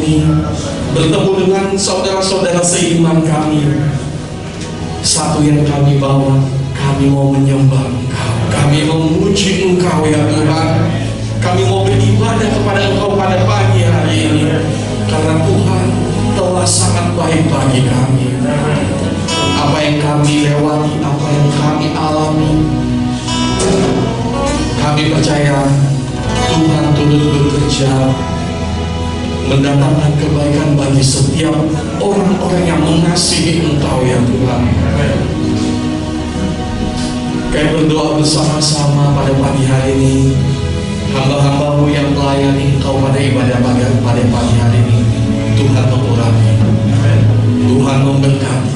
ini, bertemu dengan saudara-saudara seiman kami. Satu yang kami bawa, kami mau menyembah Engkau, kami memuji Engkau ya Tuhan. Kami mau beribadah kepada Engkau pada pagi hari ini, karena Tuhan telah sangat baik bagi kami. Apa yang kami lewati, apa yang kami alami, kami percaya Tuhan turut bekerja mendatangkan kebaikan bagi setiap orang-orang yang mengasihi Engkau ya Tuhan. Kami berdoa bersama-sama pada pagi hari ini, hamba-hambamu yang melayani Engkau pada ibadah pada pagi hari ini, Tuhan mengurangi, Tuhan memberkati.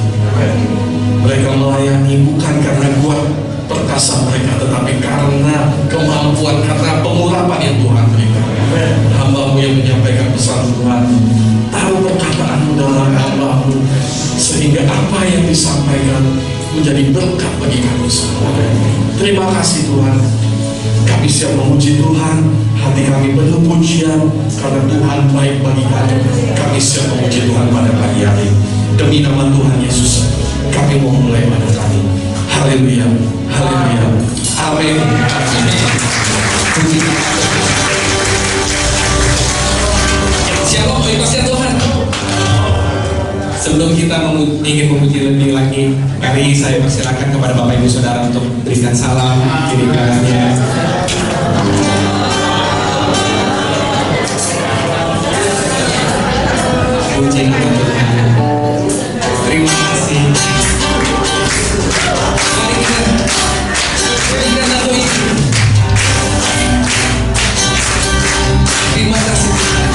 Mereka melayani bukan karena kuat perkasa mereka, tetapi karena kemampuan, karena pengurapan yang Tuhan berikan. Hamba-Mu yang menyampaikan pesan Tuhan, taruh perkataan-Mu dalam hamba-Mu, sehingga apa yang disampaikan menjadi berkat bagi kami semua. Terima kasih Tuhan. Kami siap memuji Tuhan, hati kami penuh pujian, karena Tuhan baik bagi kami. Kami siap memuji Tuhan pada pagi hari. Demi nama Tuhan Yesus, kami mau mulai pada kami. Haleluya, haleluya, amin. Shalom, kasih Tuhan. Sebelum kita ingin memuji lebih lagi, mari saya persilakan kepada Bapak Ibu Saudara untuk berikan salam kiri kanannya. Puji nama Tuhan. Terima kasih. Mari kita berikan satu ini. Terima kasih Tuhan.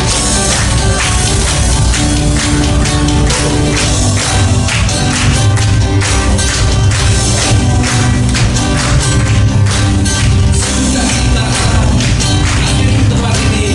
Sudah kita hadir di tempat ini.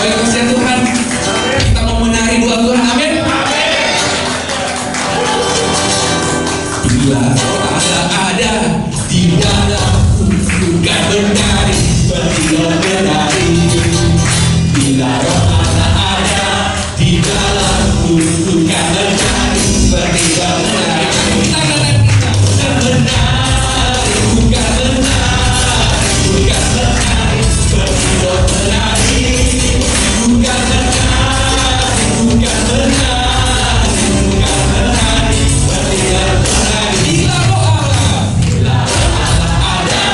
Oleh kasih Tuhan, kita mau menari doa Tuhan, amin. Bila Allah ada di dalamku, bukan menari, berdiam menari. Bila roh Allah ada di dalamku, bukan menari, berdiam menari. Bukan menari, bukan menari, bukan menari, berdiam menari. Bukan menari, bukan menari, bukan menari, berdiam menari. Bila roh Allah ada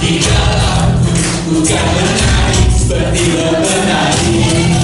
di dalamku, bukan menari, berdiam menari.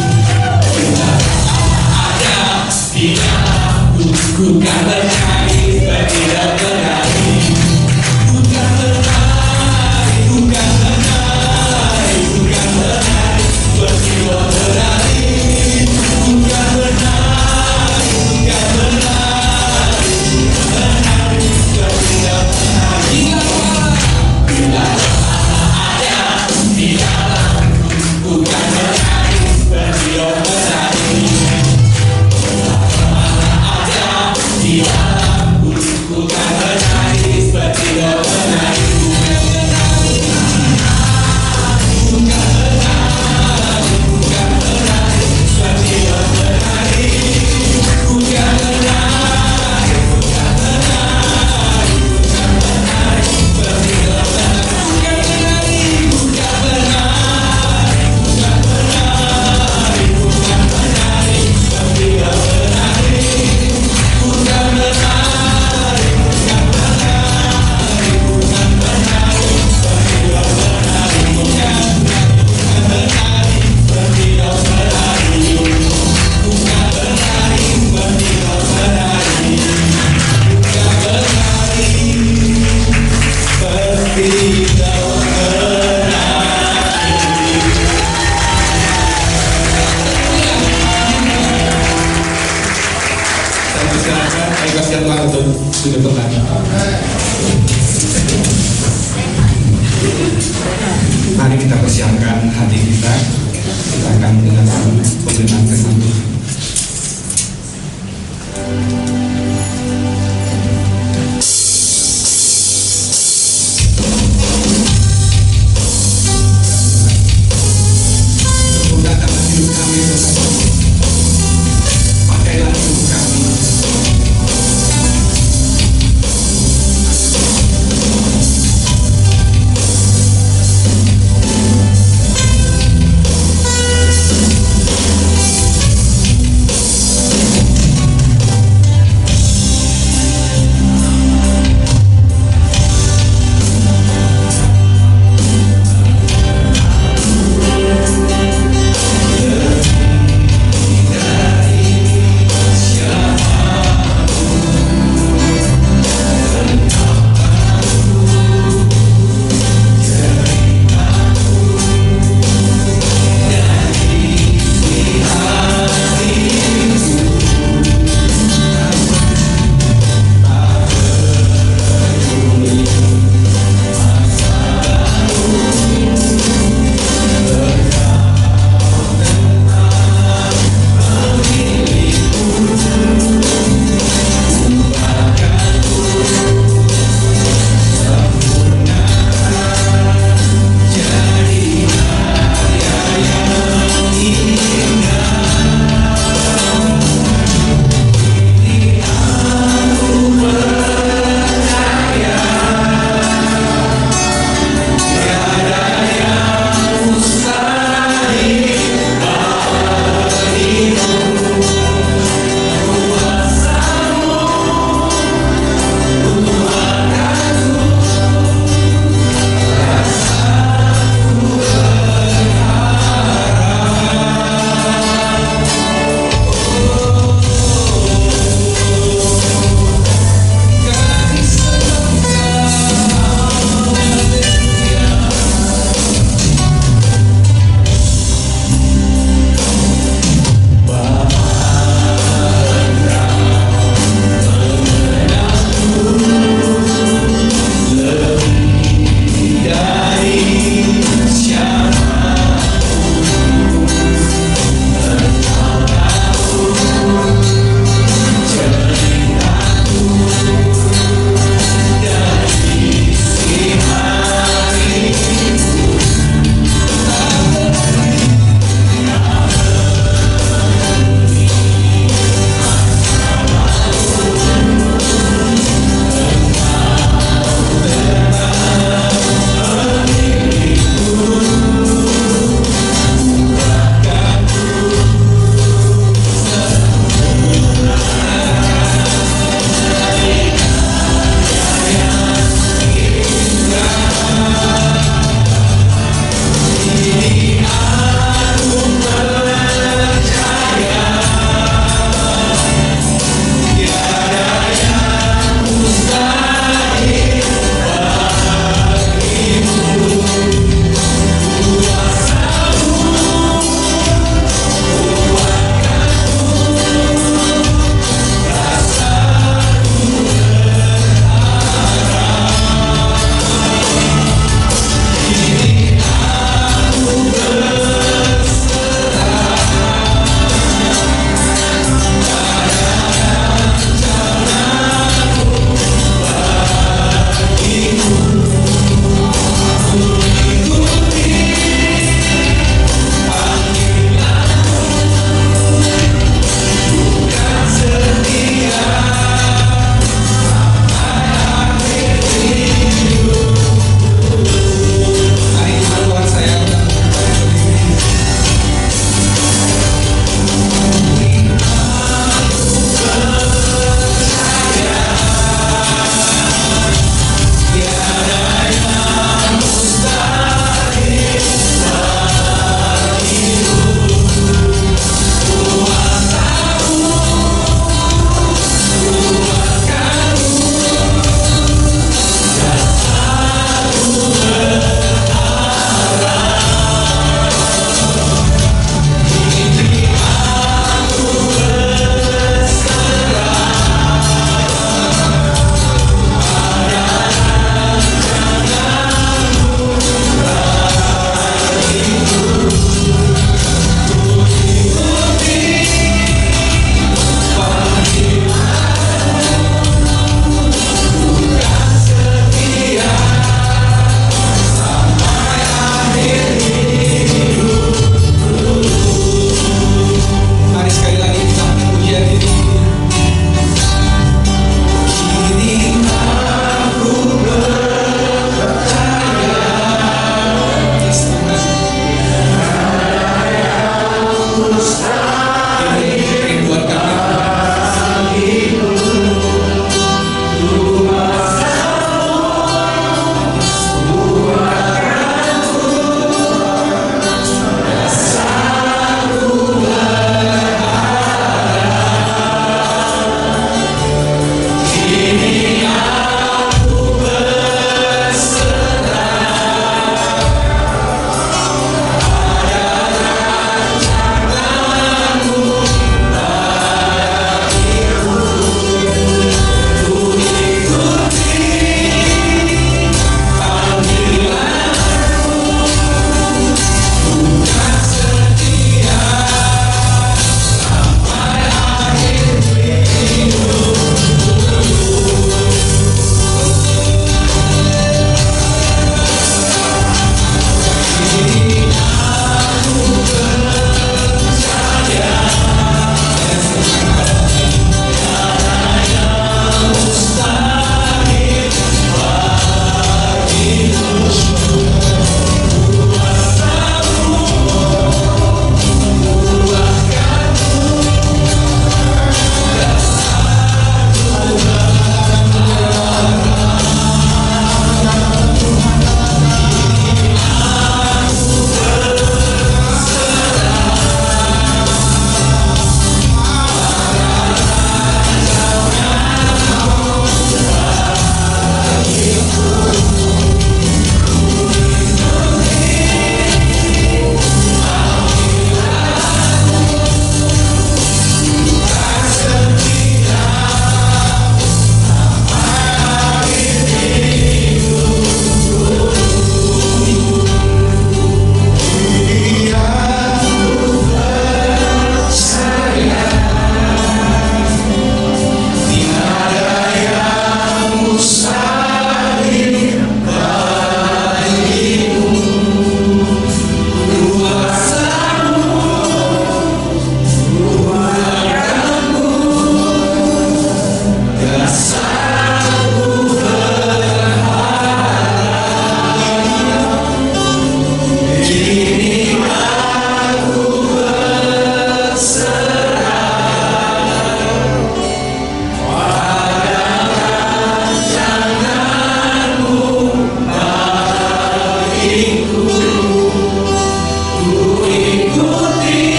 ikuti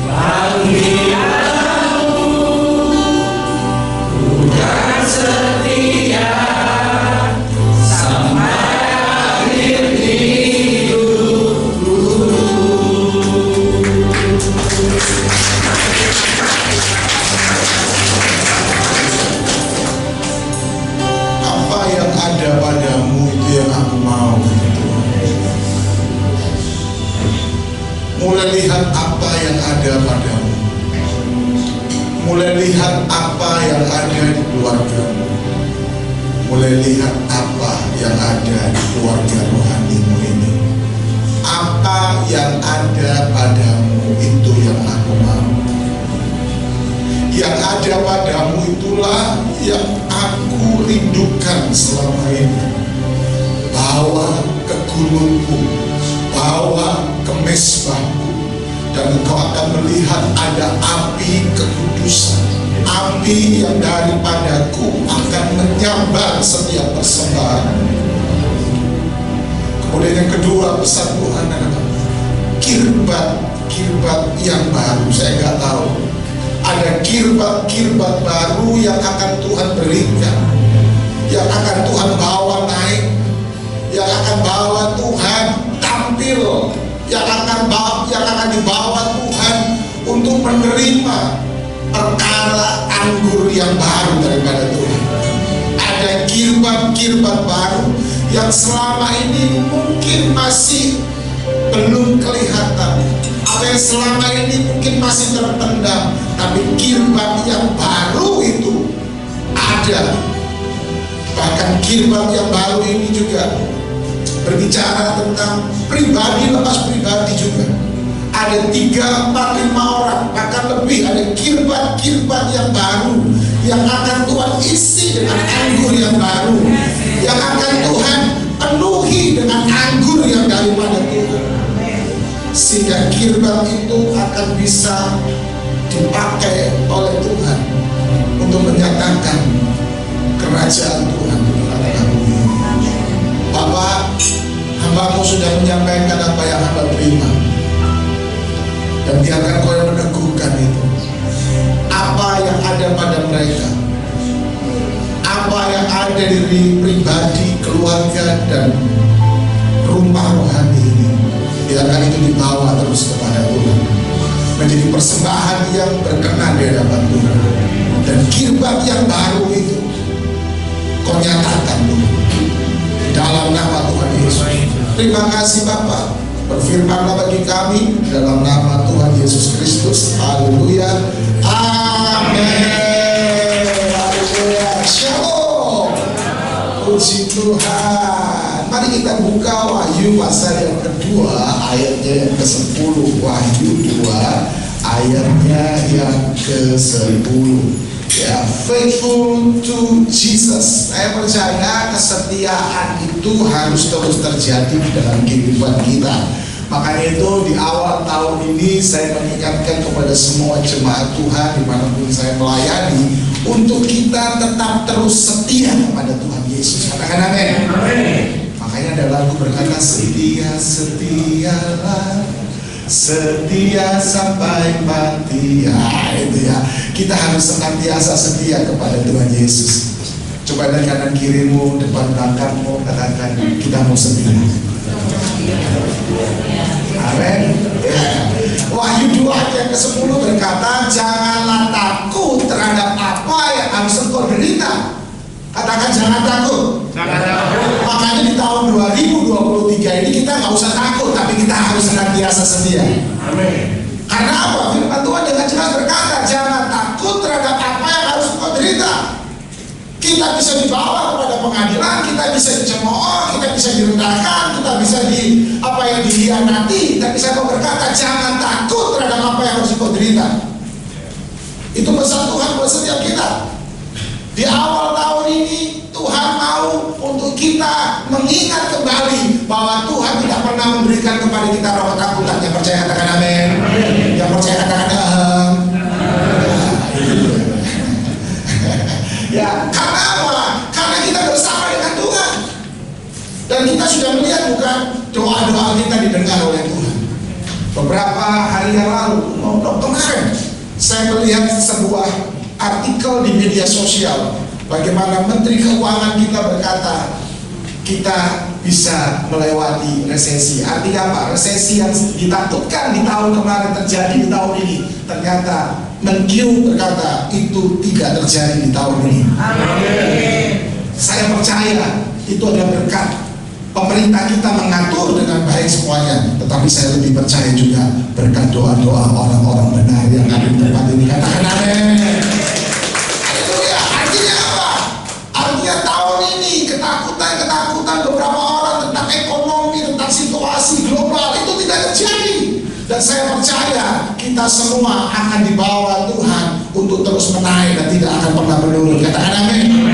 panggilanmu, ku kan setia sampai akhir hidupku. Apa yang ada padamu itu yang aku mau. Mulai lihat apa yang ada padamu. Mulai lihat apa yang ada di keluargamu. Mulai lihat apa yang ada di keluarga rohanimu ini. Apa yang ada padamu itu yang aku mau. Yang ada padamu itulah yang aku rindukan selama ini. Bawa ke gunungku, bawa ke mezbahku, dan engkau akan melihat ada api kekudusan, api yang daripadaku akan menyambar setiap persembahan. Kemudian yang kedua, pesan Tuhan adalah kirbat yang baru. Saya nggak tahu, ada kirbat baru yang akan Tuhan berikan, yang akan Tuhan bawa naik, yang akan bawa Tuhan tampil, yang akan dibawa Tuhan untuk menerima perkara anggur yang baru daripada Tuhan. Ada kirbat baru yang selama ini mungkin masih belum kelihatan, apa yang selama ini mungkin masih terpendam, tapi kirbat yang baru itu ada. Bahkan kirbat yang baru ini juga berbicara tentang pribadi lepas pribadi juga. Ada 3, 4, 5 orang, bahkan lebih, ada kirbat yang baru yang akan Tuhan isi dengan anggur yang baru, yang akan Tuhan penuhi dengan anggur yang daripada Tuhan, sehingga kirbat itu akan bisa dipakai oleh Tuhan untuk menyatakan kerajaan Tuhan di tengah-tengah bumi. Bapak, hambamu sudah menyampaikan apa yang hamba terima, dan biarkan kau yang meneguhkan itu. Apa yang ada pada mereka, apa yang ada di pribadi, keluarga, dan rumah rohani ini, biarkan itu dibawa terus kepada Tuhan, menjadi persembahan yang berkenan di hadapan Tuhan. Dan kirbat yang baru itu kau nyatakan Tuhan, dalam nama Tuhan Yesus. Terima kasih Bapa, berfirmanlah bagi kami dalam nama Tuhan Yesus Kristus. Haleluya, amin. Haleluya, shalom. Puji Tuhan. Mari kita buka Wahyu pasal yang kedua, ayatnya yang ke-10. Wahyu 2 ayatnya yang ke-10. Ya, faithful to Jesus. Saya percaya kesetiaan itu harus terus terjadi di dalam kehidupan kita. Makanya itu di awal tahun ini saya mengingatkan kepada semua jemaat Tuhan dimanapun saya melayani, untuk kita tetap terus setia kepada Tuhan Yesus. Katakan amin. Makanya ada lagu berkata, setia, setialah, setia sampai mati. Ya, itu ya. Kita harus senantiasa setia kepada Tuhan Yesus. Coba dari kanan kirimu, depan belakangmu, katakan kita mau setia. Amin. Ya. Wahyu 2 ayat ke-10 berkata, janganlah takut terhadap apa yang harus engkau derita. Katakan jangan takut. Makanya di tahun 2023 ini kita nggak usah takut, tapi kita harus senantiasa setia. Amin. Karena apa? Firman Tuhan dengan jelas berkata, jangan takut terhadap apa yang harus engkau derita. Kita bisa dibawa kepada pengadilan, kita bisa dicemooh, kita bisa direndahkan, kita bisa dihianati, tapi saya mau berkata, jangan takut terhadap apa yang harus engkau derita. Itu pesan Tuhan buat setiap kita. Di awal tahun ini Tuhan mau untuk kita mengingat kembali bahwa Tuhan tidak pernah memberikan kepada kita roh ketakutan. Yang percaya katakan amin. Yang percaya katakan amin. Ya, karena apa? Karena kita bersama dengan Tuhan, dan kita sudah melihat bukan doa-doa kita didengar oleh Tuhan. hari yang lalu, kemarin saya melihat sebuah artikel di media sosial bagaimana Menteri Keuangan kita berkata kita bisa melewati resesi. Artinya apa? Resesi yang ditakutkan di tahun kemarin terjadi di tahun ini, ternyata Menkyu berkata itu tidak terjadi di tahun ini. Amin. Saya percaya itu adalah berkat. Pemerintah kita mengatur dengan baik semuanya, tetapi saya lebih percaya juga berkat doa-doa orang-orang benar yang ada di tempat ini. Katakan amin. Haleluya. Artinya apa? Artinya tahun ini ketakutan beberapa orang tentang ekonomi, tentang situasi global itu tidak terjadi. Dan saya percaya kita semua akan dibawa Tuhan untuk terus menaik dan tidak akan pernah menurun. Katakan amin.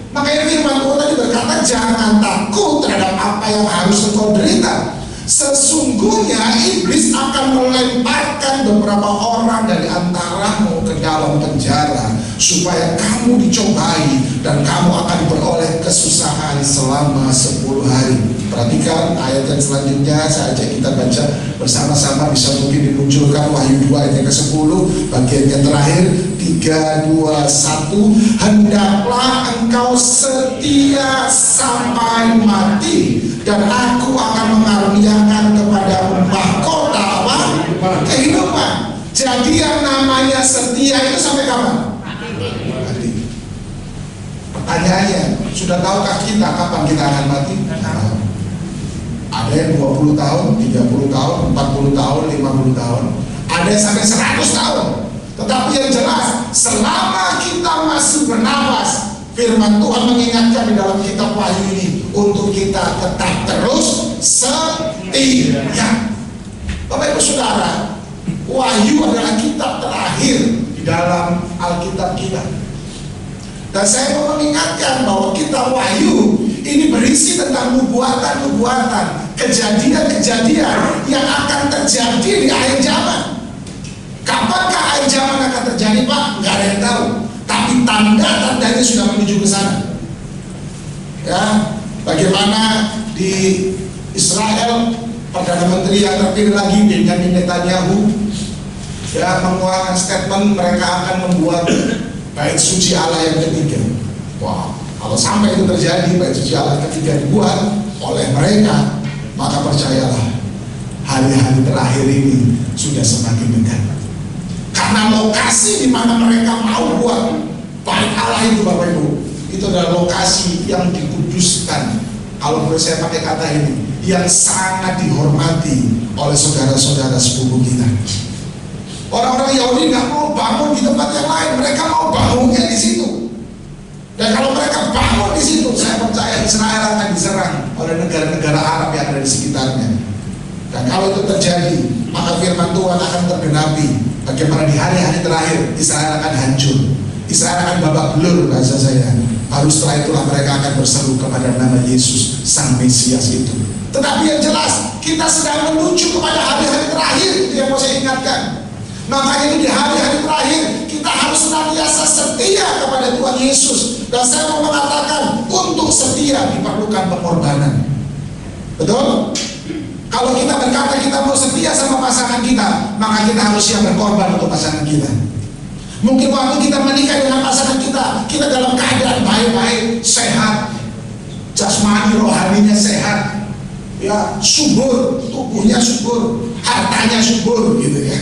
Makanya firman Tuhan tadi berkata jangan takut terhadap apa yang harus engkau derita. Sesungguhnya iblis akan melemparkan beberapa orang dari antaramu ke dalam penjara supaya kamu dicobai dan kamu akan beroleh kesusahan selama 10 hari. Perhatikan ayat yang selanjutnya, saya ajak kita baca bersama-sama, bisa mungkin dimunculkan Wahyu 2 ayat yang ke-10 bagian yang terakhir. 3, 2, 1. Hendaklah engkau setia sampai mati dan aku akan mengaruniakan kepadamu mahkota apa? Kehidupan. Jadi yang namanya setia itu sampai kapan? Mati. Pertanyaannya, sudah tahukah kita kapan kita akan mati? Ada yang 20 tahun, 30 tahun, 40 tahun, 50 tahun. Ada yang sampai 100 tahun. Tetapi yang jelas, selama kita masih bernapas, firman Tuhan mengingatkan di dalam kitab Wahyu ini untuk kita tetap terus setia. Bapak Ibu Saudara, Wahyu adalah kitab terakhir di dalam Alkitab kita. Dan saya mau mengingatkan bahwa kitab Wahyu ini berisi tentang nubuatan-nubuatan, kejadian-kejadian yang akan terjadi di akhir zaman. Kapankah akhir zaman akan terjadi, Pak? Nggak ada yang tahu. Tapi tanda-tandanya sudah menuju ke sana. Ya, bagaimana di Israel Perdana Menteri yang terpilih lagi Benjamin Netanyahu ya mengeluarkan statement mereka akan membuat bait suci Allah yang ketiga. Wah, kalau sampai itu terjadi, bait suci Allah ketiga dibuat oleh mereka, maka percayalah hari-hari terakhir ini sudah semakin dekat. Karena lokasi di mana mereka mau buat bait Allah itu, Bapak Ibu, itu adalah lokasi yang dikuduskan. Kalau boleh saya pakai kata ini, yang sangat dihormati oleh saudara-saudara sepupu kita. Orang-orang Yahudi nggak mau bangun di tempat yang lain, mereka mau bangunnya di situ. Dan kalau mereka bangun di situ, saya percaya Israel akan diserang oleh negara-negara Arab yang ada di sekitarnya. Dan kalau itu terjadi, maka firman Tuhan akan tergenapi. Bagaimana di hari-hari terakhir Israel akan hancur, Israel akan babak belur bahasa saya. Baru setelah itulah mereka akan berseru kepada nama Yesus Sang Mesias itu. Tetapi yang jelas kita sedang menuju kepada hari-hari terakhir, itu yang mau saya ingatkan. Makanya di hari-hari terakhir kita harus senantiasa setia kepada Tuhan Yesus. Dan saya mau mengatakan untuk setia diperlukan pengorbanan. Betul? Kalau kita berkata kita mau setia sama pasangan kita, maka kita harus siap berkorban untuk pasangan kita. Mungkin waktu kita menikah dengan pasangan kita, kita dalam keadaan baik-baik, sehat, jasmani rohaninya sehat, ya subur, tubuhnya subur, hartanya subur, gitu ya.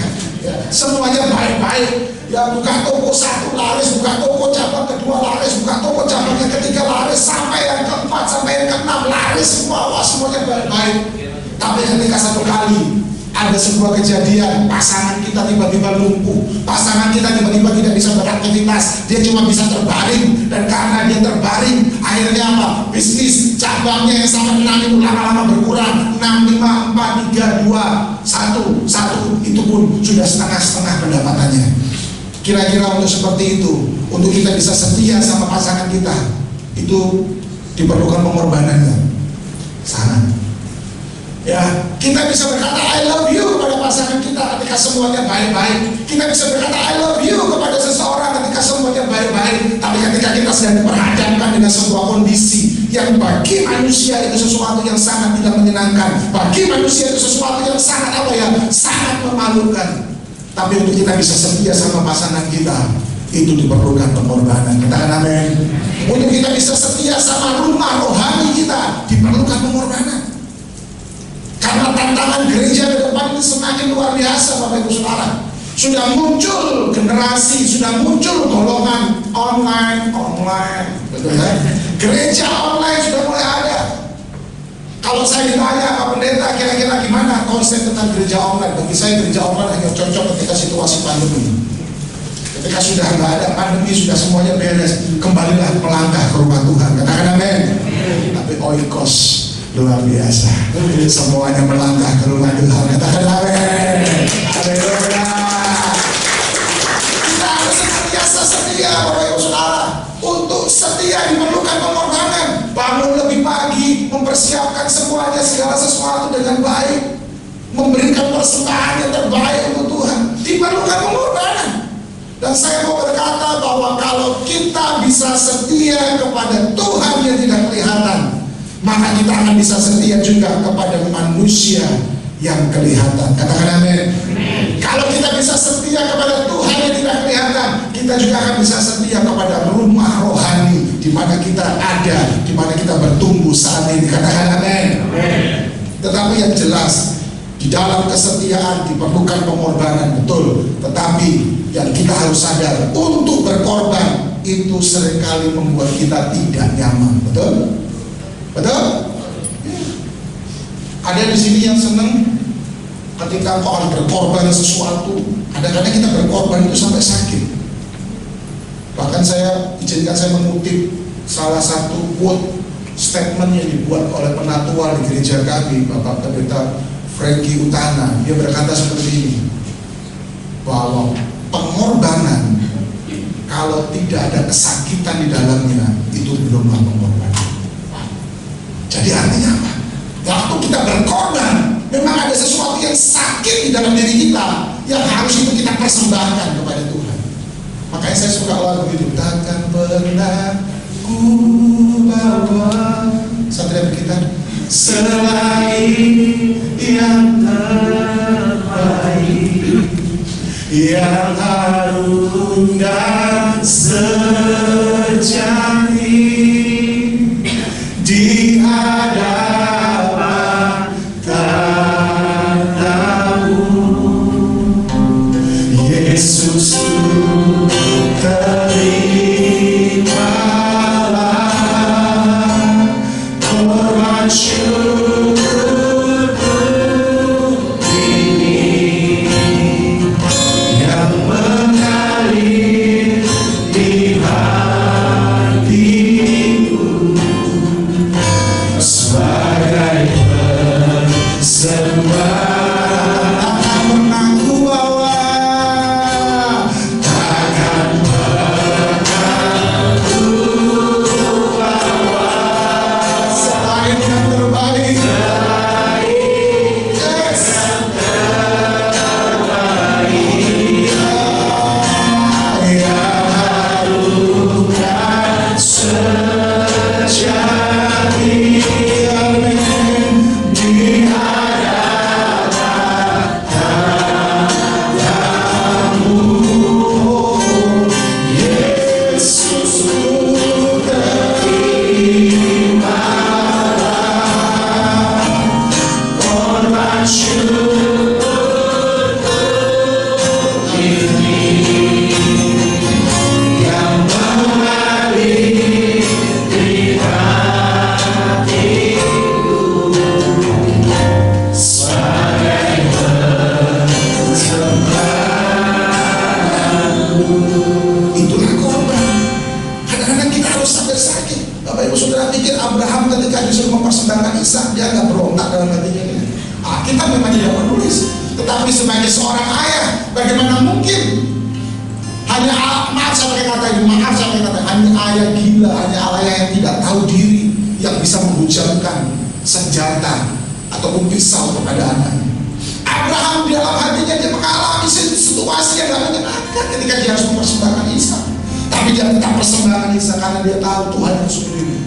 Semuanya baik-baik. Ya buka toko satu laris, buka toko cabang kedua laris, buka toko cabang yang ketiga laris, sampai yang keempat, sampai yang keenam laris semua, wah, semuanya baik-baik. Tapi ketika satu kali ada sebuah kejadian, pasangan kita tiba-tiba lumpuh, pasangan kita tiba-tiba tidak bisa beraktivitas, dia cuma bisa terbaring, dan karena dia terbaring, akhirnya apa? Bisnis cabangnya yang sama 6 itu lama-lama berkurang, 6, 5, 4, 3, 2, 1, itu pun sudah setengah-setengah pendapatannya. Kira-kira untuk seperti itu, untuk kita bisa setia sama pasangan kita, itu diperlukan pengorbanannya. Sangat. Ya, kita bisa berkata I love you kepada pasangan kita ketika semuanya baik-baik. Kita bisa berkata I love you kepada seseorang ketika semuanya baik-baik. Tapi ketika kita sedang diperhadapkan dengan sebuah kondisi yang bagi manusia itu sesuatu yang sangat tidak menyenangkan, bagi manusia itu sesuatu yang sangat sangat memalukan. Tapi untuk kita bisa setia sama pasangan kita, itu diperlukan pengorbanan. Katakan amin. Untuk kita bisa setia sama rumah rohani kita, diperlukan pengorbanan. Karena tantangan gereja ke depan ini semakin luar biasa, Bapak Ibu Saudara. Sudah muncul generasi, sudah muncul golongan online, betul ya? Gereja online sudah mulai ada. Kalau saya ditanya Pak Pendeta, kira-kira gimana konsep tentang gereja online? Bagi saya gereja online hanya cocok ketika situasi pandemi. Ketika sudah nggak ada pandemi, sudah semuanya beres, kembalilah melangkah ke rumah Tuhan. Katakan amin. Tapi oikos luar biasa, semuanya melangkah ke rumah Tuhan. Katakan amin. Haleluya. Kita harus senantiasa setia, Bapak Ibu Saudara. Untuk setia diperlukan pengorbanan. Bangun lebih pagi, mempersiapkan semuanya, segala sesuatu dengan baik, memberikan persembahan yang terbaik untuk Tuhan, diperlukan pengorbanan. Dan saya mau berkata bahwa kalau kita bisa setia kepada Tuhan yang tidak kelihatan, maka kita akan bisa setia juga kepada manusia yang kelihatan. Katakan amin. Kalau kita bisa setia kepada Tuhan yang tidak kelihatan, kita juga akan bisa setia kepada rumah rohani di mana kita ada, di mana kita bertumbuh saat ini. Katakan amin. Tetapi yang jelas, di dalam kesetiaan diperlukan pengorbanan, betul. Tetapi yang kita harus sadar, untuk berkorban itu seringkali membuat kita tidak nyaman. Betul? Betul? Ada di sini yang senang ketika kau harus berkorban sesuatu. Kadang-kadang kita berkorban itu sampai sakit. Bahkan izinkan saya mengutip salah satu quote statement yang dibuat oleh penatua di gereja kami, Bapak Pendeta Frankie Utana. Dia berkata seperti ini, bahwa pengorbanan kalau tidak ada kesakitan di dalamnya, itu belumlah pengorbanan. Jadi artinya apa? Waktu kita berkorban, memang ada sesuatu yang sakit di dalam diri kita yang harus itu kita persembahkan kepada Tuhan. Makanya saya suka lagu itu, takkan pernah ku bawa Satria kita selain yang terbaik, yang harum dan sejati di hadapan tatamu, Yesus terimalah korban syukurku ini yang mengalir di hatiku sebagai persembahan. Takkan pernah ku bawa, takkan pernah ku bawa selain yang terbaik, yes, yang harum dan sejati. Amin. Di hadapan tatamu, Yesus ku terimalah korban syukurku ini yang mengalir di hatiku sebagai persembahan. Itulah korban. Kadang-kadang kita harus sampai sakit. Bapak Ibu Saudara pikir Abraham ketika disuruh mempersembahkan Ishak, dia nggak berontak dalam hatinya? Kita memang tidak menulis, tetapi sebagai seorang ayah, bagaimana mungkin hanya maaf saya pakai kata ini, hanya ayah gila, hanya ayah yang tidak tahu diri yang bisa menghujamkan senjata ataupun pisau kepada anaknya. Abraham di dalam hatinya dia mengalami situasi yang gak menyenangkan ketika dia harus mempersembahkan Ishak. Tapi dia tetap persembahkan Ishak karena dia tahu Tuhan yang sendiri.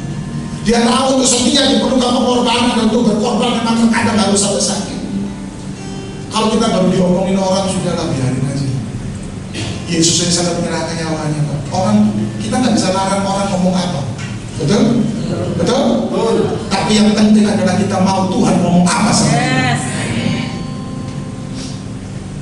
Dia tahu untuk setia diperlukan pengorbanan, dan untuk berkorban memang terkadang harus sampai sakit. Kalau kita baru diomongin orang, sudahlah biarin aja. Yesus yang sangat menyerahkan nyawanya, Pak. Kita nggak bisa larang orang ngomong apa. Betul? Betul? Tapi yang penting adalah kita mau Tuhan ngomong apa sama kita.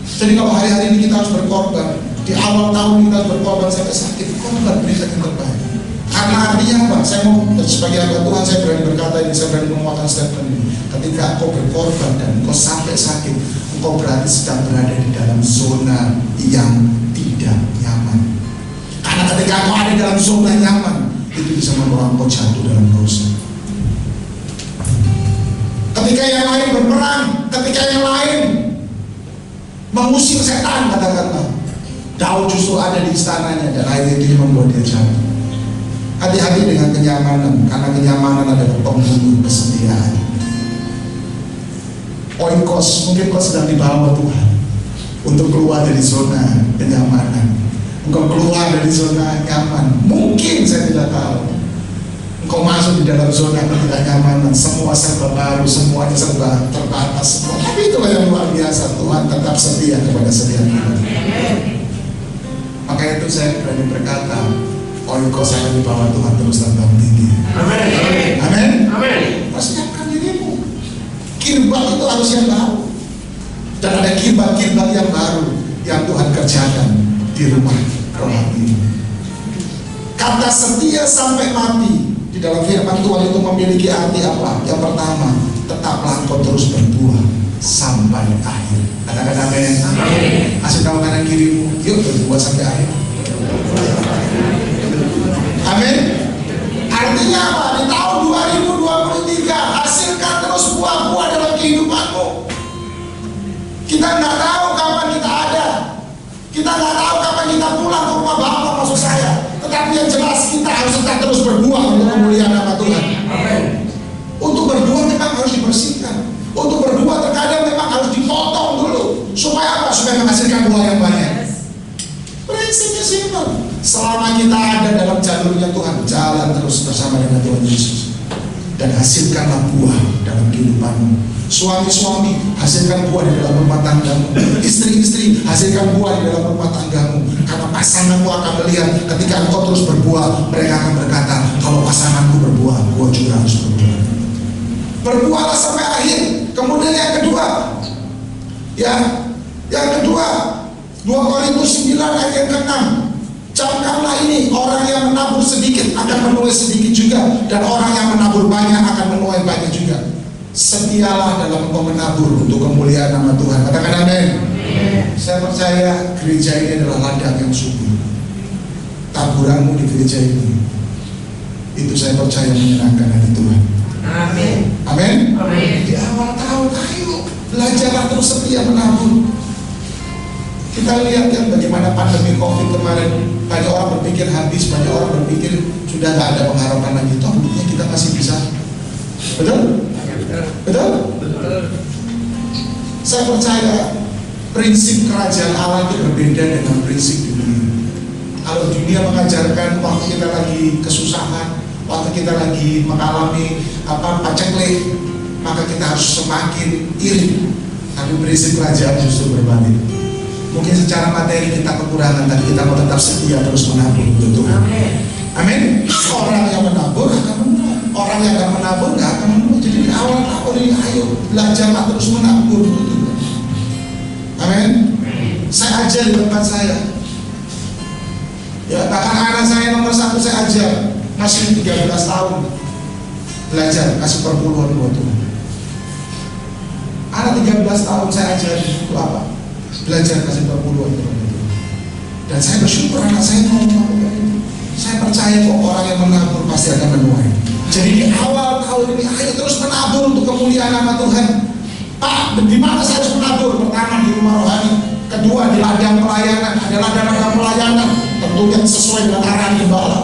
Jadi kalau hari-hari ini kita harus berkorban, di awal tahun kita harus berkorban sampai sakit, korban berita yang terbaik. Karena artinya apa? Saya mau sebagai hamba Tuhan, saya berani berkata ini, saya berani menguatkan statement ini. Ketika engkau berkorban dan engkau sampai sakit, engkau berarti sedang berada di dalam zona yang tidak nyaman. Karena ketika engkau ada di dalam zona nyaman, itu bisa membawa engkau jatuh dalam dosa. Ketika yang lain berperang, ketika yang lain mengusir setan, katakanlah, Daud justru ada di istananya dan akhirnya itu yang membuat dia jatuh. Hati-hati dengan kenyamanan, karena kenyamanan adalah pembunuh kesetiaan. Oikos, mungkin kau sedang dibawa Tuhan untuk keluar dari zona kenyamanan. Engkau keluar dari zona nyaman. Mungkin saya tidak tahu. Engkau masuk di dalam zona ketidaknyamanan. Semua serba baru, semuanya serba terbatas. Tapi itulah yang luar biasa. Tuhan tetap setia kepada setiap kita. Maka itu saya berani berkata, Oikos saya di bawah Tuhan terus terbang tinggi. Amin. Amin. Amin. Persiapkan dirimu. Kirbat itu harus yang baru. Dan ada kirbat-kirbat yang baru yang Tuhan kerjakan di rumah rohani. Kata setia sampai mati di dalam firman Tuhan itu memiliki arti apa? Yang pertama, tetaplah engkau terus berbuah sampai akhir. Katakan amin. Kasih tahu kanan kirimu, yuk berbuah sampai akhir. Amin. Artinya apa? Di tahun 2023 hasilkan terus buah-buah dalam kehidupanmu. Kita nggak tahu kapan kita ada. Kita nggak tahu kapan kita pulang ke rumah Bapa, maksud saya. Tetapi yang jelas kita harus tetap terus berbuah untuk memuliakan nama Tuhan. Amin. Untuk berbuah memang harus dibersihkan. Untuk berbuah terkadang memang harus dipotong dulu. Supaya apa? Supaya menghasilkan buah yang banyak. Prinsipnya simpel. Selama kita ada dalam jalurnya Tuhan, jalan terus bersama dengan Tuhan Yesus. Dan hasilkanlah buah dalam kehidupanmu. Suami-suami, hasilkan buah di dalam rumah tanggamu. Istri-istri, hasilkan buah di dalam rumah tanggamu. Karena pasanganmu akan melihat ketika engkau terus berbuah, mereka akan berkata, kalau pasanganku berbuah, gua juga harus berbuah. Berbuahlah sampai akhir. Kemudian yang kedua, yang kedua, 2 Korintus 9 ayat yang ke-6. Camkanlah ini, orang yang menabur sedikit akan menuai sedikit juga, dan orang yang menabur banyak akan menuai banyak juga. Setialah dalam engkau menabur untuk kemuliaan nama Tuhan. Katakan amin. Saya percaya gereja ini adalah ladang yang subur. Taburanmu di gereja ini, itu saya percaya menyenangkan hati Tuhan. Amin. Amin. Amin. Di awal tahun, ayo belajarlah terus setia menabur. Kita lihat kan bagaimana pandemi COVID kemarin, banyak orang berpikir habis, banyak orang berpikir sudah nggak ada pengharapan lagi. Toh buktinya kita masih bisa. Betul? Betul? Saya percaya prinsip kerajaan Allah itu berbeda dengan prinsip dunia. Kalau dunia mengajarkan waktu kita lagi kesusahan, waktu kita lagi mengalami paceklik, maka kita harus semakin iri. Tapi prinsip kerajaan justru berbalik. Mungkin secara materi kita kekurangan, tapi kita mau tetap setia terus menabur untuk Tuhan. Amin. Orang yang menabur akan menuai. Orang yang akan menabur nggak akan menuai. Jadi di awal tahun ini ayo belajarlah terus menabur untuk Tuhan. Amin. Saya ajar di tempat saya. Ya, bahkan anak saya nomor 1 saya ajar, masih 13 tahun belajar kasih perpuluhan buat Tuhan. Anak 13 tahun saya ajar itu apa? Belajar kasih perpuluhan kepada Tuhan. Dan saya bersyukur anak saya mau melakukan itu. Saya percaya kok orang yang menabur pasti akan menuai. Jadi di awal tahun ini ayo terus menabur untuk kemuliaan nama Tuhan. Pak, di mana saya harus menabur? Pertama di rumah rohani, kedua di ladang pelayanan. Ada ladang-ladang pelayanan tentunya sesuai dengan arahan gembala.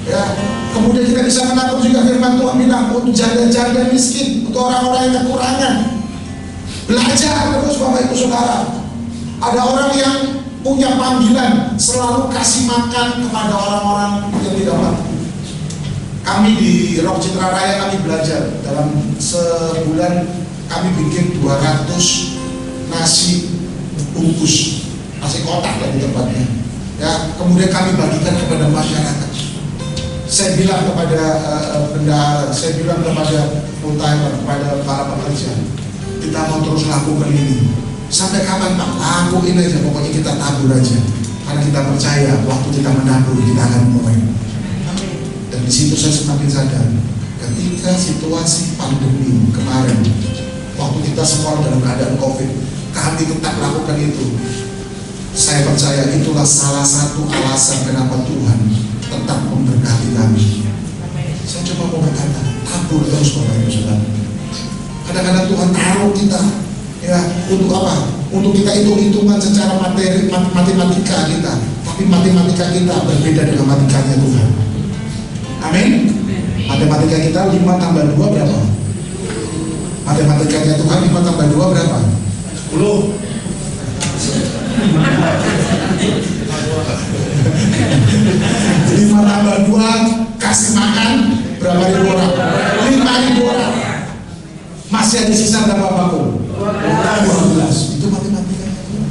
Ya, kemudian kita bisa menabur juga firman Tuhan bilang untuk janda-janda miskin, untuk orang-orang yang kekurangan. Belajar terus Bapak Ibu Saudara. Ada orang yang punya panggilan selalu kasih makan kepada orang-orang yang tidak mampu. Kami di Rock Citra Raya kami belajar dalam sebulan kami bikin 200 nasi bungkus, nasi kotak lagi tempatnya. Ya, kemudian kami bagikan kepada masyarakat. Saya bilang kepada bendahara, saya bilang kepada full timer, kepada para pekerja, kita mau terus lakukan ini. Sampai kapan Pak? Lakuin aja, pokoknya kita tabur aja. Karena kita percaya waktu kita menabur kita akan mulai. Dan di situ saya semakin sadar, ketika situasi pandemi kemarin, waktu kita semua dalam keadaan COVID, kami tetap lakukan itu. Saya percaya itulah salah satu alasan kenapa Tuhan tetap memberkati kami. Saya cuma mau berkata, tabur terus Bapak Ibu Saudara. Kadang-kadang Tuhan taruh kita, ya, untuk apa? Untuk kita hitung-hitungan secara matematika kita, tapi matematika kita berbeda dengan matematikanya Tuhan. Amin. Matematika kita 5 tambah 2 berapa? Matematikanya Tuhan 5 tambah 2 berapa? 10. 5 tambah 2 kasih makan berapa ribu orang? 5.000 orang. Masih ada sisa berapa bakul? 12. Itu matematikanya Tuhan.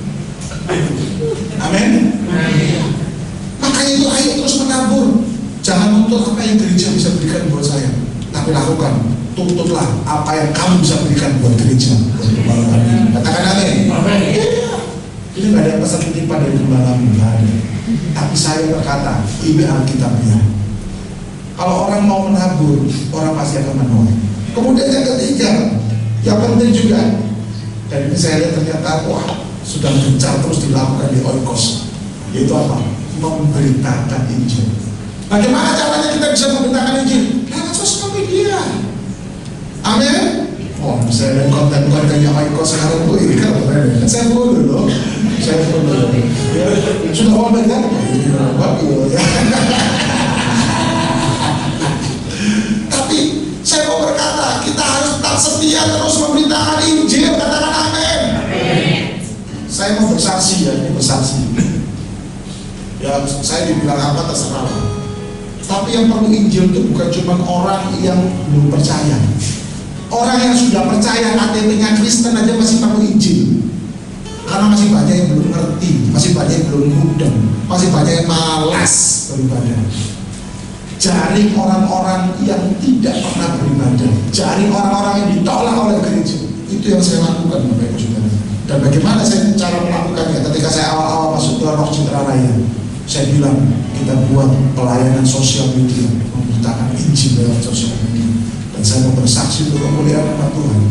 Amin. Makanya itu ayo terus menabur. Jangan nuntut apa yang gereja bisa berikan buat saya, tapi lakukan, tuntutlah apa yang kamu bisa berikan buat gereja. Katakan amin. Ini gak ada pesan titipan dari gembalamu, gak ada. Tapi saya berkata, ini Alkitabnya. Kalau orang mau menabur, orang pasti akan menuai. Kemudian yang ketiga, yang penting juga, dan ini saya lihat ternyata wah sudah gencar terus dilakukan di Oikos, yaitu apa? Memberitakan Injil. Bagaimana caranya kita bisa memberitakan Injil? Lewat sosial media. Amin. Oh, saya lihat konten-kontennya Oikos sekarang tuh ini kan saya follow loh. Saya follow. Ya, sudah komen kan? Bagus. Tapi saya mau berkata, kita harus tetap setia terus memberitakan Injil. Katakan amin. Saya mau bersaksi ya, ini bersaksi. Ya, saya dibilang apa terserah. Tapi yang perlu Injil itu bukan cuma orang yang belum percaya. Orang yang sudah percaya KTP-nya Kristen aja masih perlu Injil. Karena masih banyak yang belum ngerti, masih banyak yang belum mudeng, masih banyak yang malas beribadah. Jaring orang-orang yang tidak pernah beribadah, jaring orang-orang yang ditolak oleh gereja. Itu yang saya lakukan Bapak Ibu Saudara. Dan bagaimana saya cara melakukannya? Ketika saya awal-awal masuk ke Roh Citra Raya, saya bilang kita buat pelayanan sosial media, memberitakan Injil lewat sosial media. Dan saya mau bersaksi untuk kemuliaan nama Tuhan.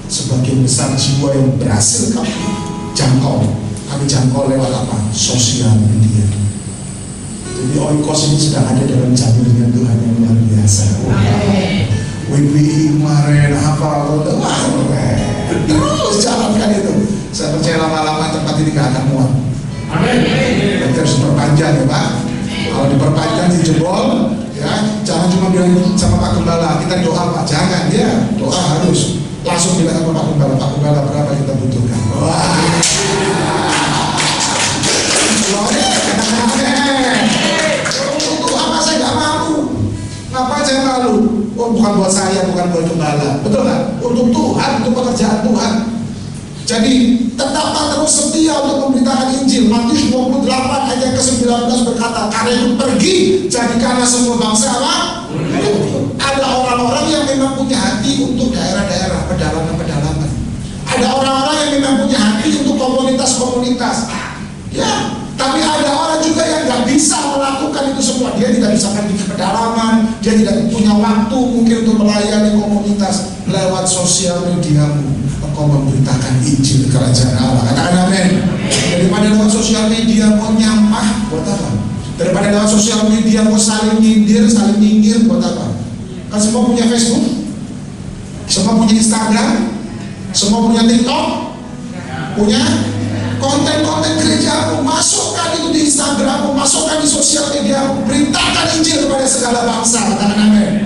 Sebagian besar jiwa yang berhasil kami jangkau lewat apa? Sosial media. Jadi Oikos ini sedang ada dalam jalurnya Tuhan yang luar biasa. WPI kemarin apa? Terus jalankan itu. Saya percaya lama-lama tempat ini gak akan muat. Kita harus perpanjang ya Pak. Kalau diperpanjang dijebol, ya jangan cuma bilang sama Pak Gembala kita doa Pak, jangan ya doa harus langsung bilang sama Pak Gembala berapa kita butuhkan. Wah. Untuk apa saya nggak malu? Ngapain saya malu? Oh bukan buat saya, bukan buat Gembala, betul nggak? Untuk Tuhan, untuk pekerjaan Tuhan. Jadi tetaplah terus setia untuk memberitakan Injil. Matius 28 ayat ke-19 berkata, karena itu pergi jadikanlah semua bangsa apa? Ada orang-orang yang memang punya hati untuk daerah-daerah, pedalaman-pedalaman. Ada orang-orang yang memang punya hati untuk komunitas-komunitas. Ya, tapi ada orang juga yang nggak bisa melakukan itu semua. Dia tidak bisa pergi ke pedalaman, dia tidak punya waktu mungkin untuk melayani komunitas. Lewat sosial mediamu engkau memberitakan Injil kerajaan Allah. Katakan amin. Daripada lewat sosial media mau nyampah, buat apa? Daripada lewat sosial media mau saling nyindir, saling nyinggir, buat apa? Kan semua punya Facebook, semua punya Instagram, semua punya TikTok, punya konten-konten gerejamu. Masukkan itu di Instagrammu, masukkan di sosial mediamu, beritakan Injil kepada segala bangsa. Katakan amin.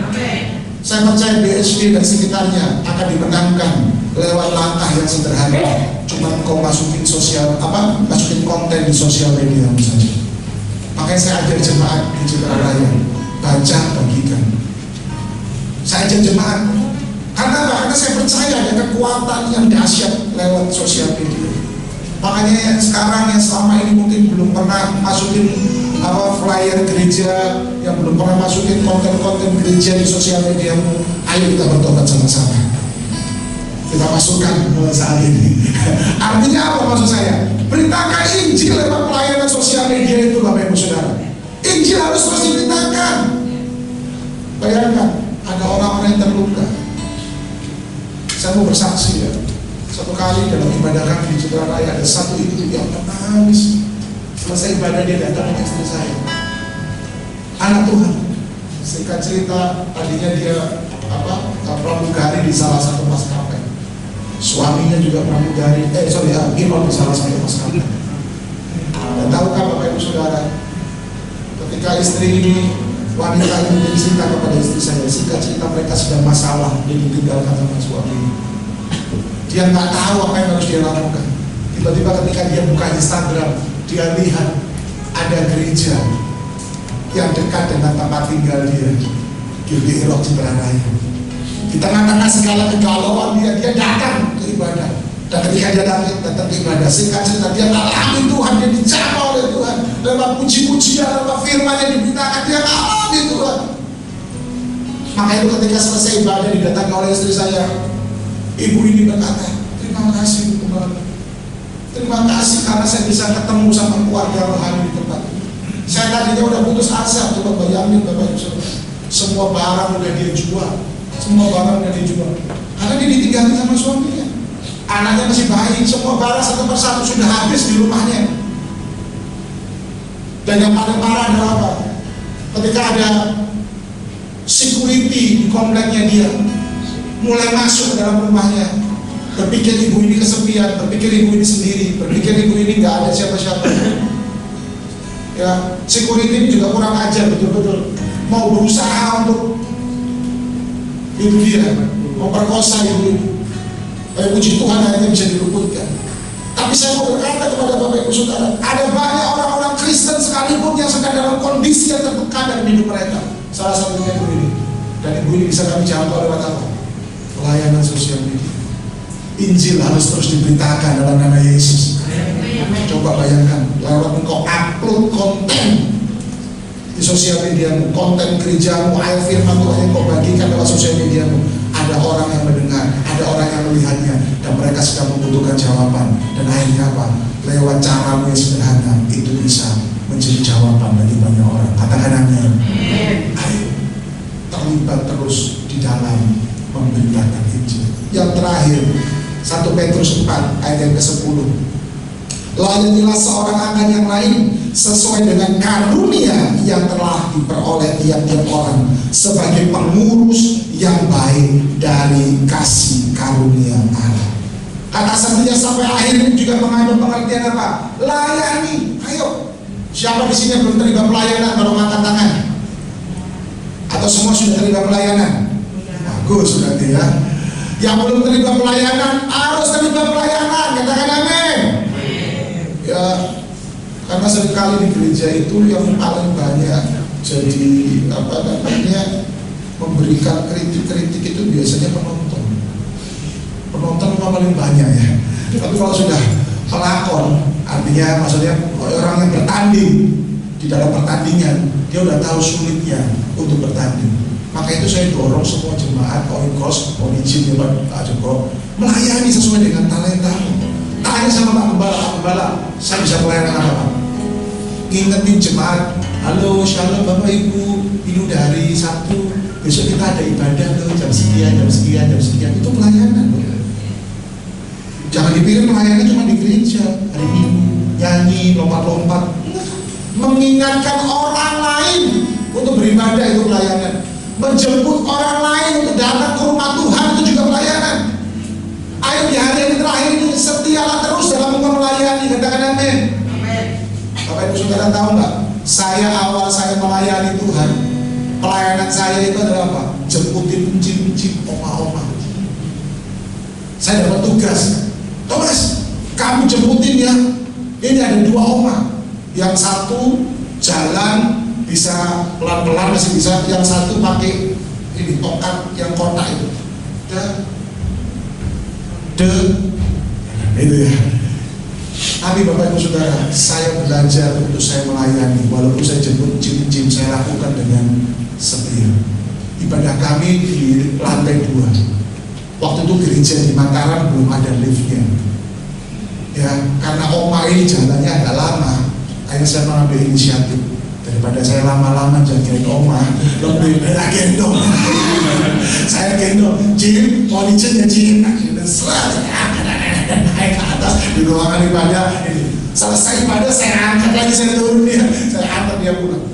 Saya percaya BHD dan sekitarnya akan dimenangkan lewat langkah yang sederhana. Cuma kau masukin masukin konten di sosial media saja. Makanya saya ajar jemaat di Citra Raya, baca, bagikan. Saya ajar jemaat. Karena apa? Karena saya percaya ada kekuatan yang dahsyat lewat sosial media. Makanya yang sekarang, yang selama ini mungkin belum pernah masukin flyer gereja, yang belum pernah masukin konten-konten gereja di sosial mediamu, ayo kita bertobat sama-sama. Kita masukkan mulai saat ini. Artinya apa maksud saya? Beritakan Injil lewat pelayanan sosial media itu, Bapak Ibu Saudara. Injil harus terus diberitakan. Bayangkan, ada orang-orang yang terluka. Saya mau bersaksi ya. Satu kali dalam ibadah kami di Citra Raya, ada satu ibu yang menangis. Selesai ibadah dia datang ke istri saya. Anak Tuhan. Singkat cerita, tadinya dia pramugari di salah satu maskapai. Suaminya juga pramugari, pilot di salah satu maskapai. Dan tahukah Bapak Ibu Saudara, ketika istri ini, wanita ini bercerita kepada istri saya, singkat cerita mereka sedang masalah, dia ditinggalkan sama suaminya. Dia nggak tahu apa yang harus dia lakukan. Tiba-tiba ketika dia buka Instagram, dia lihat ada gereja yang dekat dengan tempat tinggal dia, GBI Rock Citra Raya. Di tengah-tengah segala kegalauan dia datang ke ibadah. Dan ketika dia datang ke ibadah, singkat cerita dia alami Tuhan, dia dijamah oleh Tuhan. Lewat puji-pujian, lewat firman yang diberitakan, dia alami Tuhan. Maka itu ketika selesai ibadah didatangi oleh istri saya, ibu ini berkata, terima kasih Tuhan. Terima kasih karena saya bisa ketemu sama keluarga rohani di tempat ini. Saya tadinya udah putus asa, coba bayangin Bapak Ibu Saudara. Semua barang udah dia jual. Semua barang udah dijual. Karena dia ditinggalkan sama suaminya. Anaknya masih bayi, semua barang satu persatu sudah habis di rumahnya. Dan yang paling parah adalah apa? Ketika ada security di kompleknya dia, mulai masuk ke dalam rumahnya, berpikir ibu ini kesepian, berpikir ibu ini sendiri, berpikir ibu ini nggak ada siapa-siapa. Ya, security ini juga kurang ajar betul-betul, mau berusaha untuk itu dia, memperkosa ibu ini. Puji Tuhan akhirnya bisa diluputkan. Tapi saya mau berkata kepada Bapak Ibu Saudara, ada banyak orang-orang Kristen sekalipun yang sedang dalam kondisi yang tertekan dalam hidup mereka. Salah satunya ibu ini. Dan ibu ini bisa kami jangkau lewat apa? Pelayanan sosial media. Injil harus terus diberitakan dalam nama Yesus. Coba bayangkan, lewat engkau upload konten di sosial mediamu, konten gerejamu, ayat firman Tuhan yang kau bagikan lewat sosial mediamu, ada orang yang mendengar, ada orang yang melihatnya, dan mereka sedang membutuhkan jawaban. Dan akhirnya apa? Lewat caramu yang sederhana, itu bisa menjadi jawaban bagi banyak orang. Katakan amin. Ayo terlibat terus di dalam memberitakan Injil. Yang terakhir, 1 Petrus 4 ayat yang ke-10. Layanilah seorang akan yang lain sesuai dengan karunia yang telah diperoleh tiap-tiap orang sebagai pengurus yang baik dari kasih karunia Allah. Kata sebenarnya sampai akhir ini juga mengandung pengertian apa? Layani. Ayo, siapa di sini yang belum terlibat pelayanan? Baru angkat tangan. Atau semua sudah terlibat pelayanan? Bagus berarti ya. Yang belum terlibat pelayanan harus terlibat pelayanan. Katakan amin. Ya, karena seringkali di gereja itu yang paling banyak jadi memberikan kritik-kritik itu biasanya penonton. Penonton paling banyak ya. Tapi kalau sudah pelakon, artinya maksudnya orang yang bertanding di dalam pertandingan, dia udah tahu sulitnya untuk bertanding. Maka itu saya dorong semua jemaat, oikos, izin ya Pak Joko, melayani sesuai dengan talenta. Tanya sama Pak Gembala, saya bisa pelayanan apa Pak? Ngingetin jemaat, halo shalom Bapak Ibu, ini udah hari Sabtu, besok kita ada ibadah loh, jam sekian, itu pelayanan loh. Jangan dipikir pelayanan cuma di gereja, hari Minggu, nyanyi, lompat-lompat. Mengingatkan orang lain untuk beribadah itu pelayanan. Menjemput orang lain untuk datang ke rumah Tuhan itu juga pelayanan. Ayo di hari yang terakhir ini setialah terus dalam melayani. Katakan amin. Bapak Ibu Saudara tahu nggak? Awal saya melayani Tuhan, pelayanan saya itu adalah apa? Jemputin kunci-kunci oma-oma. Saya dapat tugas, Thomas, kamu jemputin ya. Ini ada 2 oma. Yang satu jalan bisa pelan-pelan masih bisa, yang satu pakai ini tongkat yang kotak itu. Itu ya. Tapi Bapak Ibu Saudara, saya belajar untuk saya melayani. Walaupun saya jemput jim, saya lakukan dengan setia. Ibadah kami di lantai 2. Waktu itu gereja di Mataram belum ada liftnya. Ya, karena oma ini jalannya agak lama, akhirnya saya mengambil inisiatif. Daripada saya lama-lama jagain oma, lebih baik gendong. Saya gendong, Jim, mau licin ya Jim. Akhirnya naik ke atas di ruangan ibadah. Selesai ibadah saya angkat lagi, saya turun dia, saya antar dia pulang.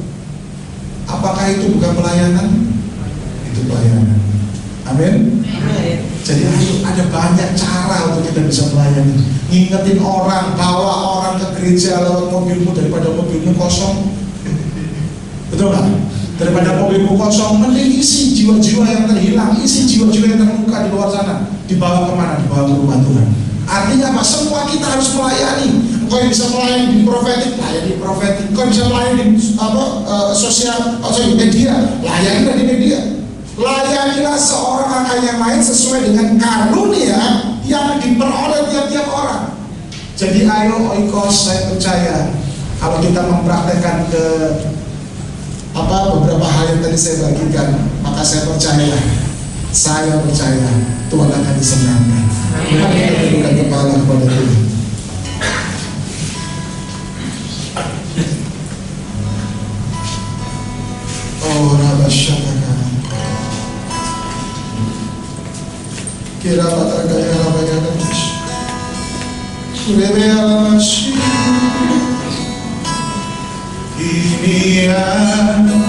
Apakah itu bukan pelayanan? Itu pelayanan. Amin. Jadi ada banyak cara untuk kita bisa melayani. Ngingetin orang, bawa orang ke gereja lewat mobilmu daripada mobilmu kosong. Betul nggak? Daripada mobilmu kosong, mending isi jiwa-jiwa yang terhilang, isi jiwa-jiwa yang terluka di luar sana. Dibawa kemana? Dibawa ke rumah Tuhan. Artinya apa? Semua kita harus melayani. Kau yang bisa melayani di profetik, layani profetik. Kau yang bisa melayani di sosial, media, layanilah di media. Layanilah seorang akan yang lain sesuai dengan karunia yang diperoleh tiap-tiap orang. Jadi ayo oikos, saya percaya kalau kita mempraktekkan beberapa hal yang tadi saya bagikan, maka saya percaya Tuhan akan disenangkan. Mari kita tundukkan kepala kepada Tuhan. Oh Rabbashakaka, kira bataka ya Rabbayana, Rebe alamashi. Ini aku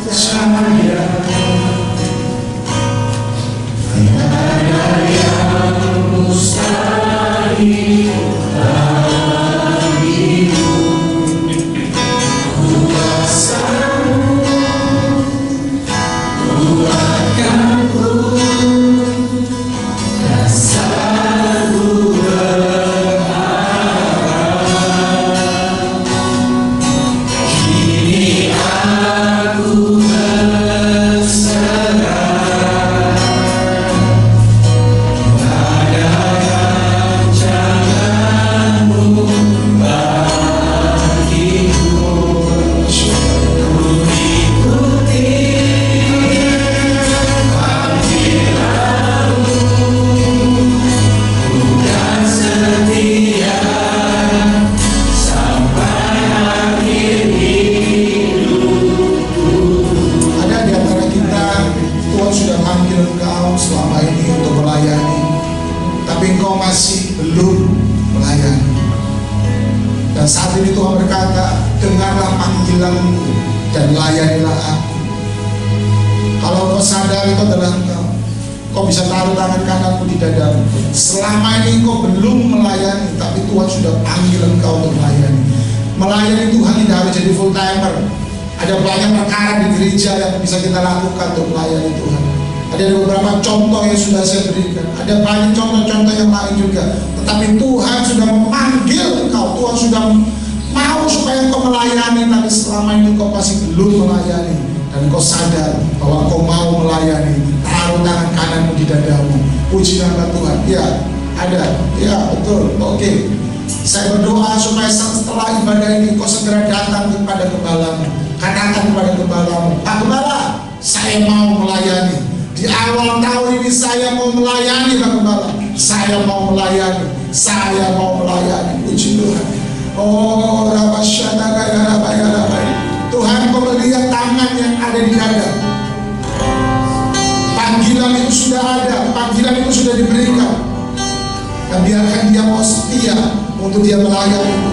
percaya, tiada yang mustahil bagimu. Kuasamu kuatkanku, rasaku dan layanilah aku. Kalau kau sadar itu adalah kau bisa taruh tangan kananmu di dadamu. Selama ini kau belum melayani, tapi Tuhan sudah panggil engkau untuk melayani. Melayani Tuhan tidak harus jadi full timer. Ada banyak perkara di gereja yang bisa kita lakukan untuk melayani Tuhan. Ada beberapa contoh yang sudah saya berikan. Ada banyak contoh-contoh yang lain juga. Tetapi Tuhan sudah memanggil engkau. Tuhan sudah mau supaya kau melayani, tapi selama ini kau masih belum melayani dan kau sadar bahwa kau mau melayani. Taruh tangan kananmu di dadamu. Puji nama Tuhan. Ya, ada. Ya, betul. Oke. Saya berdoa supaya setelah ibadah ini kau segera datang kepada gembalamu. Katakan kepada gembalamu, Pak Gembala, saya mau melayani. Di awal tahun ini saya mau melayani, Pak Gembala. Saya mau melayani. Saya mau melayani. Puji Tuhan. Oh, Tuhan, kau melihat tangan yang ada di dada. Panggilan itu sudah ada, panggilan itu sudah diberikan. Dan biarkan dia mau setia untuk dia melayani.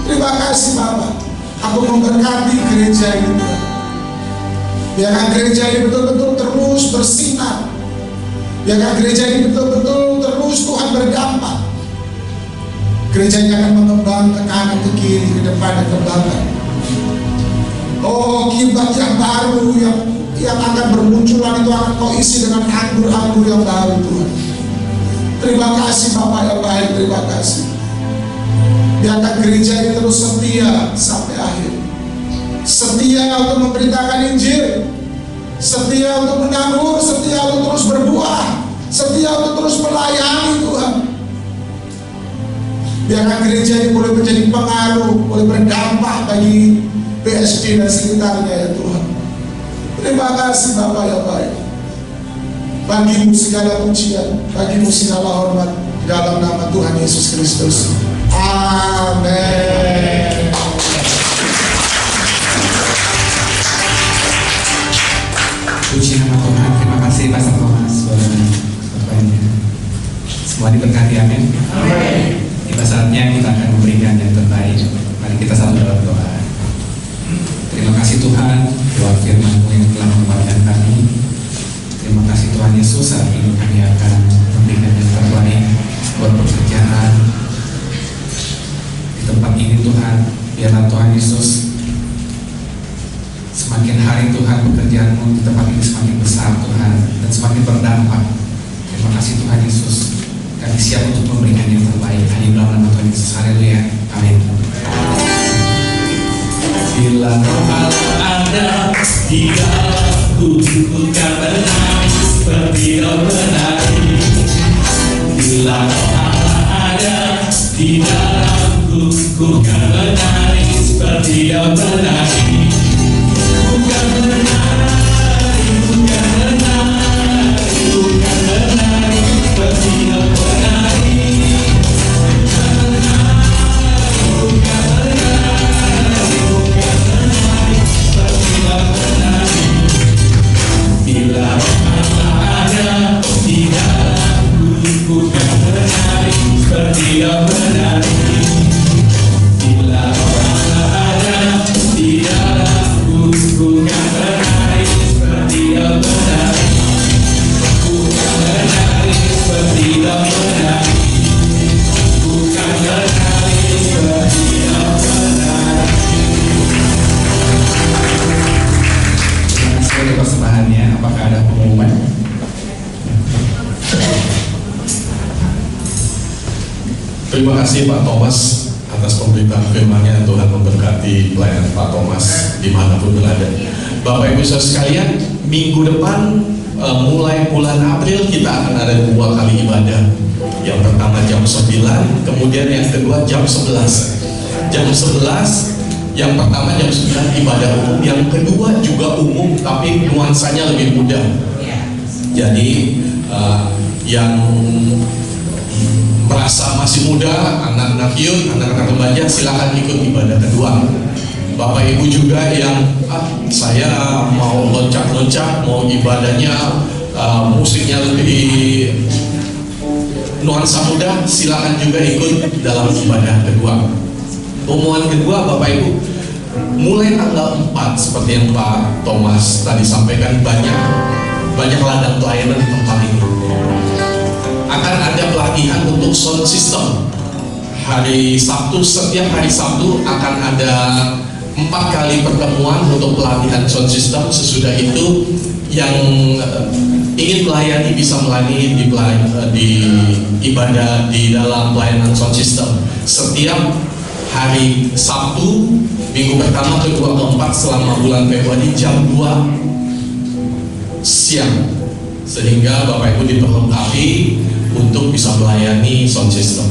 Terima kasih Bapak. Aku memberkati gereja ini. Biarkan gereja ini betul-betul terus bersinar. Biarkan gereja ini betul-betul terus Tuhan berdampak. Gereja ini akan mengembang ke kanan, ke kiri, ke depan, dan ke belakang. Oh, kibat yang baru yang akan bermunculan itu akan kau isi dengan anggur-anggur yang baru Tuhan. Terima kasih Bapak yang baik, terima kasih. Biarkan gereja ini terus setia sampai akhir. Setia untuk memberitakan Injil, setia untuk menabur, setia untuk terus berbuah, setia untuk terus melayani Tuhan. Biarkan gereja ini boleh menjadi pengaruh, boleh berdampak bagi BSD dan sekitarnya ya Tuhan. Terima kasih Bapak yang baik. Bagimu segala pujian, bagimu segala hormat dalam nama Tuhan Yesus Kristus. Amin. Puji nama Tuhan. Terima kasih Pastor Thomas buat khotbahnya. Semua diberkati, amin. Tiba saatnya kita akan memberikan yang terbaik. Mari kita satu dalam doa. Terima kasih Tuhan buat firman-Mu yang telah menguatkan kami. Terima kasih Tuhan Yesus, saat ini kami akan memberikan yang terbaik buat pekerjaan di tempat ini Tuhan. Biarlah Tuhan Yesus, semakin hari Tuhan pekerjaan-Mu di tempat ini semakin besar Tuhan, dan semakin berdampak. Terima kasih Tuhan Yesus. Kami siap untuk memberikan yang terbaik. Hanya dalam nama Tuhan Yesus. Haleluya. Amin. Bila Allah ada di dalamku, bukan menangis seperti kau menari. Bila Allah ada di dalamku, bukan menangis seperti kau menari. Bukan menari, bukan menari, bukan menari seperti kau menari. Bukan menari, bukan menari, bukan menari seperti kau menari. Bila Allah ada di dalamku, bukan menari seperti kau menari. Bila Allah ada di dalamku, bukan menari seperti kau menari. Bukan menari seperti kau menari. Bukan menari seperti kau menari. Terima kasih untuk persembahannya. Apakah ada pengumuman? Terima kasih Pak Thomas atas pemberitaan firman-Nya. Tuhan memberkati pelayanan Pak Thomas dimanapun berada. Bapak Ibu Saudara sekalian, minggu depan mulai bulan April kita akan ada 2 kali ibadah. Yang pertama jam 9, kemudian yang kedua jam 11. Jam 11, yang pertama jam 9 ibadah umum, yang kedua juga umum tapi nuansanya lebih mudah. Jadi yang merasa masih muda, anak-anak youth, anak-anak remaja, silakan ikut ibadah kedua. Bapak Ibu juga yang saya mau loncat-loncat, mau ibadahnya musiknya lebih nuansa muda, silakan juga ikut dalam ibadah kedua. Pengumuman kedua Bapak Ibu, mulai tanggal 4 seperti yang Pak Thomas tadi sampaikan, banyak ladang pelayanan di tempat ini. Akan ada pelatihan untuk sound system. Hari Sabtu, setiap hari Sabtu akan ada 4 kali pertemuan untuk pelatihan sound system. Sesudah itu yang ingin melayani bisa melayani di ibadah di dalam pelayanan sound system. Setiap hari Sabtu, minggu pertama, kedua, keempat selama bulan Februari jam 2 siang. Sehingga Bapak Ibu diperlengkapi untuk bisa melayani sound system.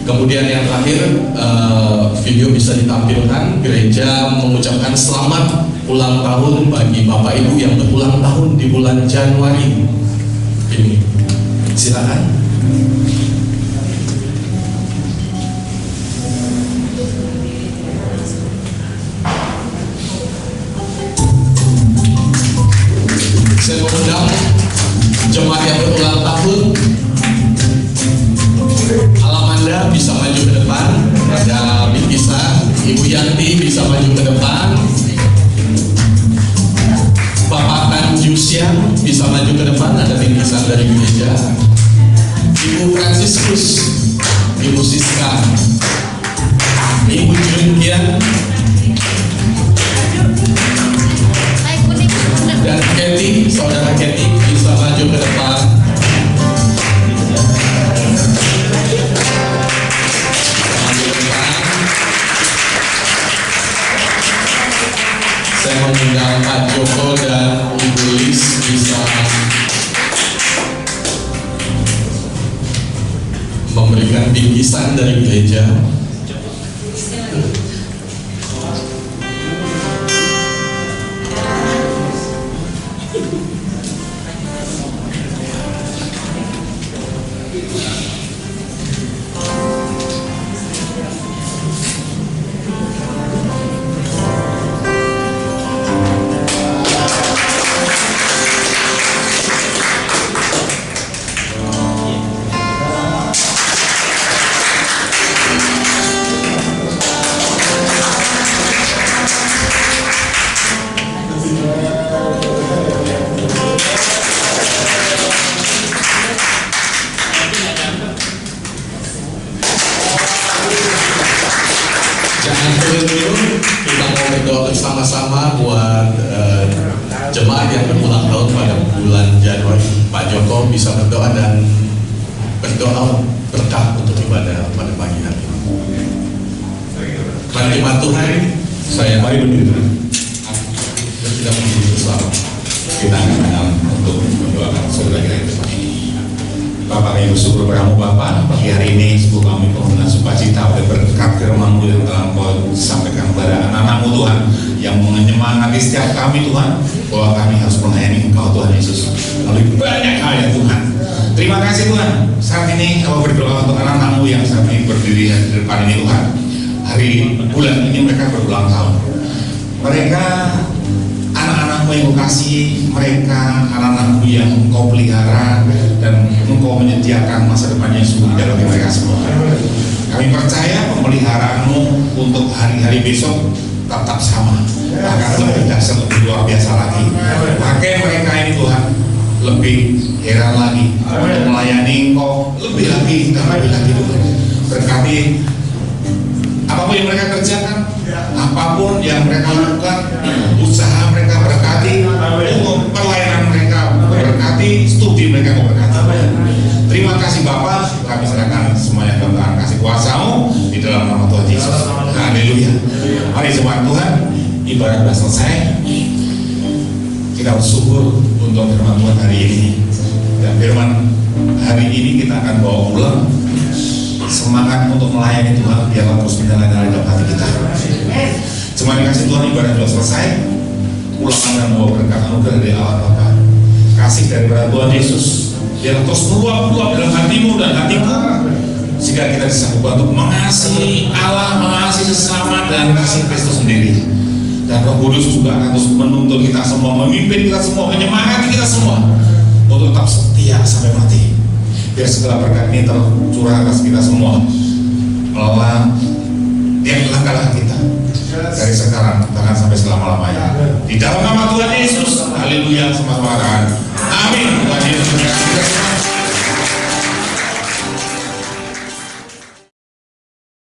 Kemudian yang terakhir, video bisa ditampilkan. Gereja mengucapkan selamat ulang tahun bagi Bapak Ibu yang berulang tahun di bulan Januari ini. Silakan. Saya mengundang jemaat yang berulang tahun. Alamanda bisa maju ke depan. Ada Bintisa, Ibu Yanti bisa maju ke depan. Bapak Tanjusian bisa maju ke depan. Ada Bintisa dari gereja. Ibu Franciscus, Ibu Siska, Ibu Junkian, dan Kathy, saudara Kathy bisa maju ke depan. Saya mengundang Pak Joko dan Ibu Lis bisa memberikan bingkisan pesan dari gereja. Jangan turun dulu, kita mau berdoa bersama-sama buat jemaat yang berulang tahun pada bulan Januari. Pak Joko bisa berdoa dan berdoa berkah untuk ibadah pada pagi hari ini. Firman Tuhan, saya Mari berdiri. tidak berdiri bersama. Kita akan menang untuk mendoakan saudara kita yang bersama. Bapak kami bersyukur padamu Bapak, pagi hari ini sebuah kami permohonan sukacita oleh berkat firman-Mu yang telah Engkau sampaikan kepada anak-anak-Mu Tuhan, yang menyemangati setiap kami Tuhan, bahwa kami harus melayani Engkau Tuhan Yesus melalui banyak hal ya Tuhan. Terima kasih Tuhan. Saat ini kami berdoa untuk anak-anak-Mu yang saat ini berdiri di depan ini Tuhan. Hari bulan ini mereka berulang tahun. Mereka anak-anak-Mu yang Kau kasih, mereka anak-anak-Mu yang Engkau pelihara dan Engkau menyediakan masa depannya sungguh indah bagi mereka semua. Kami percaya pemeliharaan-Mu untuk hari-hari besok tetap sama, akan lebih dahsyat, lebih luar biasa lagi. Pakai mereka ini Tuhan lebih heran lagi untuk melayani Engkau lebih lagi dan lebih lagi Tuhan. Berkati apapun yang mereka kerjakan, apapun yang mereka lakukan, usaha mereka berkati, untuk pelayanan mereka berkati, studi mereka berkati. Terima kasih Bapak, kami serahkan semuanya dalam tangan kasih kuasa-Mu di dalam nama Tuhan Yesus. Haleluya. Mari jemaat Tuhan, ibadah sudah selesai. Kita bersyukur untuk firman Tuhan hari ini. Dan firman hari ini kita akan bawa ulang semangat untuk melayani Tuhan, biarlah terus menyala-nyala dalam hati kita. Cuma dikasih Tuhan, ibadah sudah selesai. Ulangan dan bawa berkat anugerah dari Allah Bapa, kasih daripada Tuhan Yesus, biarlah terus meluap-luap dalam hatimu dan hatiku, sehingga kita disanggup untuk mengasihi Allah, mengasihi sesama, dan kasih Kristus sendiri. Dan Roh Kudus juga akan terus menuntun kita semua, memimpin kita semua, menyemangati kita semua untuk tetap setia sampai mati. Biar segala berkat ini tercurah atas kita semua melalui tiap langkah kita dari sekarang bahkan sampai selama-lamanya. Di dalam nama Tuhan Yesus, haleluya, sama-sama. Amin. Tuhan Yesus berkati kita semua.